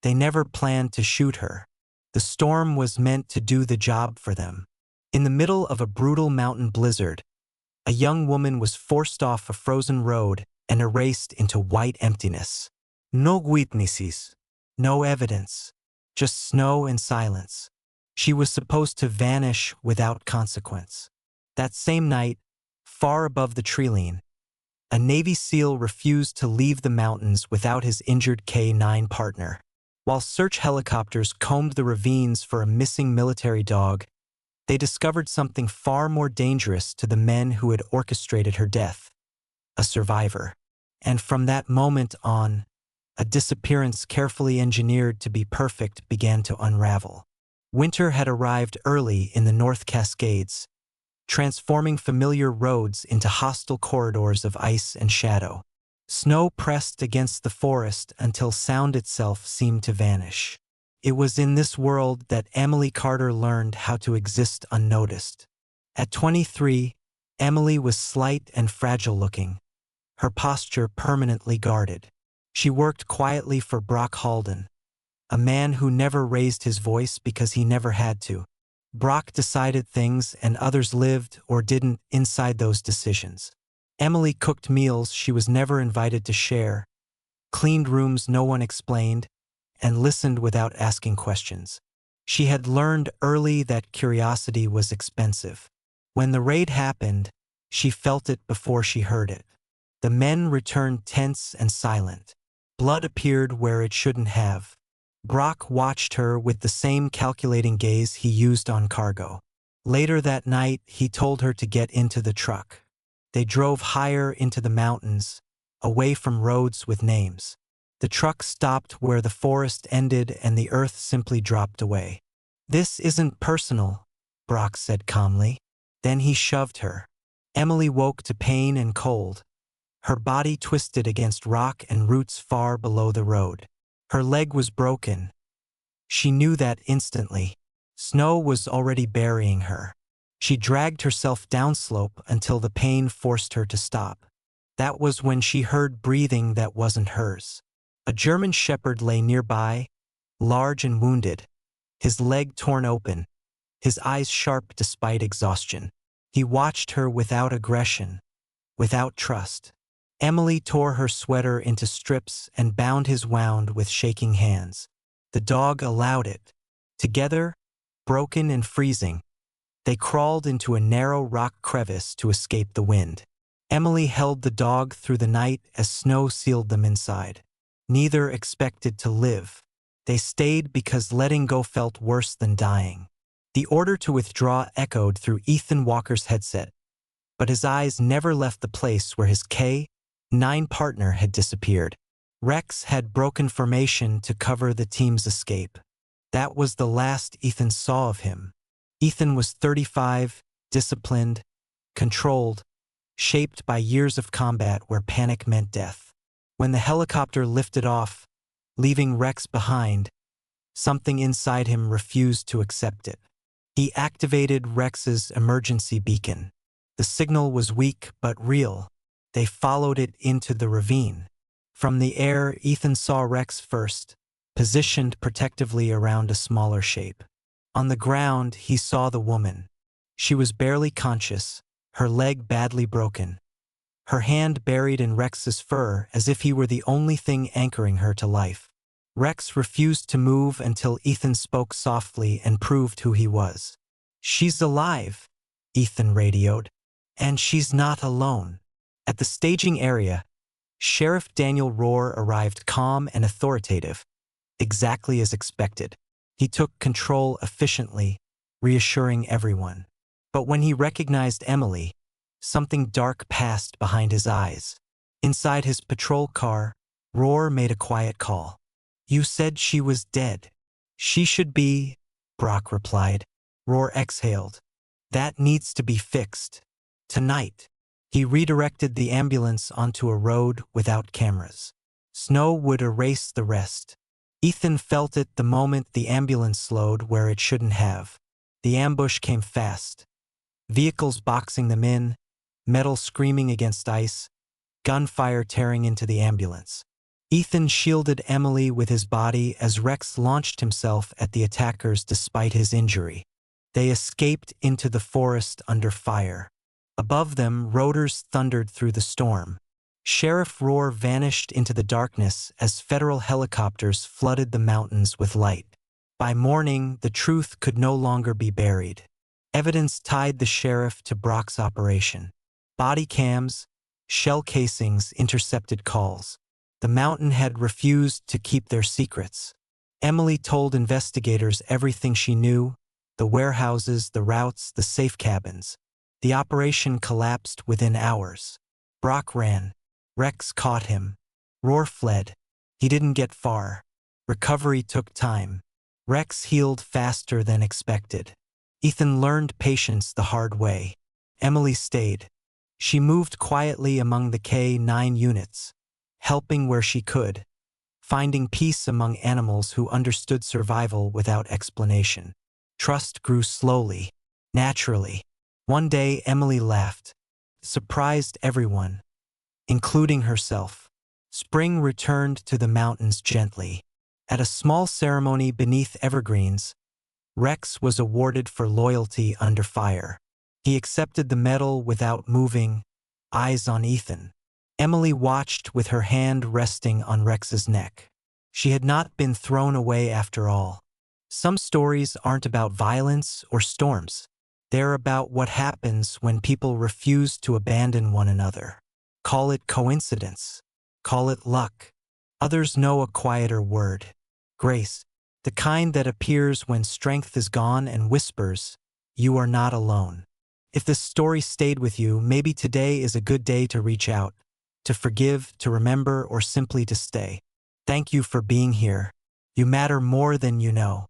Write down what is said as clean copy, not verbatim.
They never planned to shoot her. The storm was meant to do the job for them. In the middle of a brutal mountain blizzard, a young woman was forced off a frozen road and erased into white emptiness. No witnesses, no evidence, just snow and silence. She was supposed to vanish without consequence. That same night, far above the treeline, a Navy SEAL refused to leave the mountains without his injured K-9 partner. While search helicopters combed the ravines for a missing military dog, they discovered something far more dangerous to the men who had orchestrated her death: a survivor. And from that moment on, a disappearance carefully engineered to be perfect began to unravel. Winter had arrived early in the North Cascades, transforming familiar roads into hostile corridors of ice and shadow. Snow pressed against the forest until sound itself seemed to vanish. It was in this world that Emily Carter learned how to exist unnoticed. At 23, Emily was slight and fragile-looking, her posture permanently guarded. She worked quietly for Brock Halden, a man who never raised his voice because he never had to. Brock decided things and others lived or didn't inside those decisions. Emily cooked meals she was never invited to share, cleaned rooms no one explained, and listened without asking questions. She had learned early that curiosity was expensive. When the raid happened, she felt it before she heard it. The men returned tense and silent. Blood appeared where it shouldn't have. Brock watched her with the same calculating gaze he used on cargo. Later that night, he told her to get into the truck. They drove higher into the mountains, away from roads with names. The truck stopped where the forest ended and the earth simply dropped away. "This isn't personal," Brock said calmly. Then he shoved her. Emily woke to pain and cold. Her body twisted against rock and roots far below the road. Her leg was broken. She knew that instantly. Snow was already burying her. She dragged herself downslope until the pain forced her to stop. That was when she heard breathing that wasn't hers. A German shepherd lay nearby, large and wounded, his leg torn open, his eyes sharp despite exhaustion. He watched her without aggression, without trust. Emily tore her sweater into strips and bound his wound with shaking hands. The dog allowed it. Together, broken and freezing, they crawled into a narrow rock crevice to escape the wind. Emily held the dog through the night as snow sealed them inside. Neither expected to live. They stayed because letting go felt worse than dying. The order to withdraw echoed through Ethan Walker's headset, but his eyes never left the place where his K-9 partner had disappeared. Rex had broken formation to cover the team's escape. That was the last Ethan saw of him. Ethan was 35, disciplined, controlled, shaped by years of combat where panic meant death. When the helicopter lifted off, leaving Rex behind, something inside him refused to accept it. He activated Rex's emergency beacon. The signal was weak but real. They followed it into the ravine. From the air, Ethan saw Rex first, positioned protectively around a smaller shape. On the ground, he saw the woman. She was barely conscious, her leg badly broken, her hand buried in Rex's fur as if he were the only thing anchoring her to life. Rex refused to move until Ethan spoke softly and proved who he was. "She's alive," Ethan radioed, "and she's not alone." At the staging area, Sheriff Daniel Rohr arrived calm and authoritative, exactly as expected. He took control efficiently, reassuring everyone. But when he recognized Emily, something dark passed behind his eyes. Inside his patrol car, Rohr made a quiet call. "You said she was dead." "She should be," Brock replied. Rohr exhaled. "That needs to be fixed. Tonight." He redirected the ambulance onto a road without cameras. Snow would erase the rest. Ethan felt it the moment the ambulance slowed where it shouldn't have. The ambush came fast. Vehicles boxing them in, metal screaming against ice, gunfire tearing into the ambulance. Ethan shielded Emily with his body as Rex launched himself at the attackers despite his injury. They escaped into the forest under fire. Above them, rotors thundered through the storm. Sheriff Rohr vanished into the darkness as federal helicopters flooded the mountains with light. By morning, the truth could no longer be buried. Evidence tied the sheriff to Brock's operation. Body cams, shell casings intercepted calls. The Mountainhead refused to keep their secrets. Emily told investigators everything she knew: the warehouses, the routes, the safe cabins. The operation collapsed within hours. Brock ran. Rex caught him. Rohr fled. He didn't get far. Recovery took time. Rex healed faster than expected. Ethan learned patience the hard way. Emily stayed. She moved quietly among the K-9 units, helping where she could, finding peace among animals who understood survival without explanation. Trust grew slowly, naturally. One day, Emily laughed, surprised everyone, including herself. Spring returned to the mountains gently. At a small ceremony beneath evergreens, Rex was awarded for loyalty under fire. He accepted the medal without moving, eyes on Ethan. Emily watched with her hand resting on Rex's neck. She had not been thrown away after all. Some stories aren't about violence or storms. They're about what happens when people refuse to abandon one another. Call it coincidence. Call it luck. Others know a quieter word: grace. The kind that appears when strength is gone and whispers, "You are not alone." If this story stayed with you, maybe today is a good day to reach out, to forgive, to remember, or simply to stay. Thank you for being here. You matter more than you know.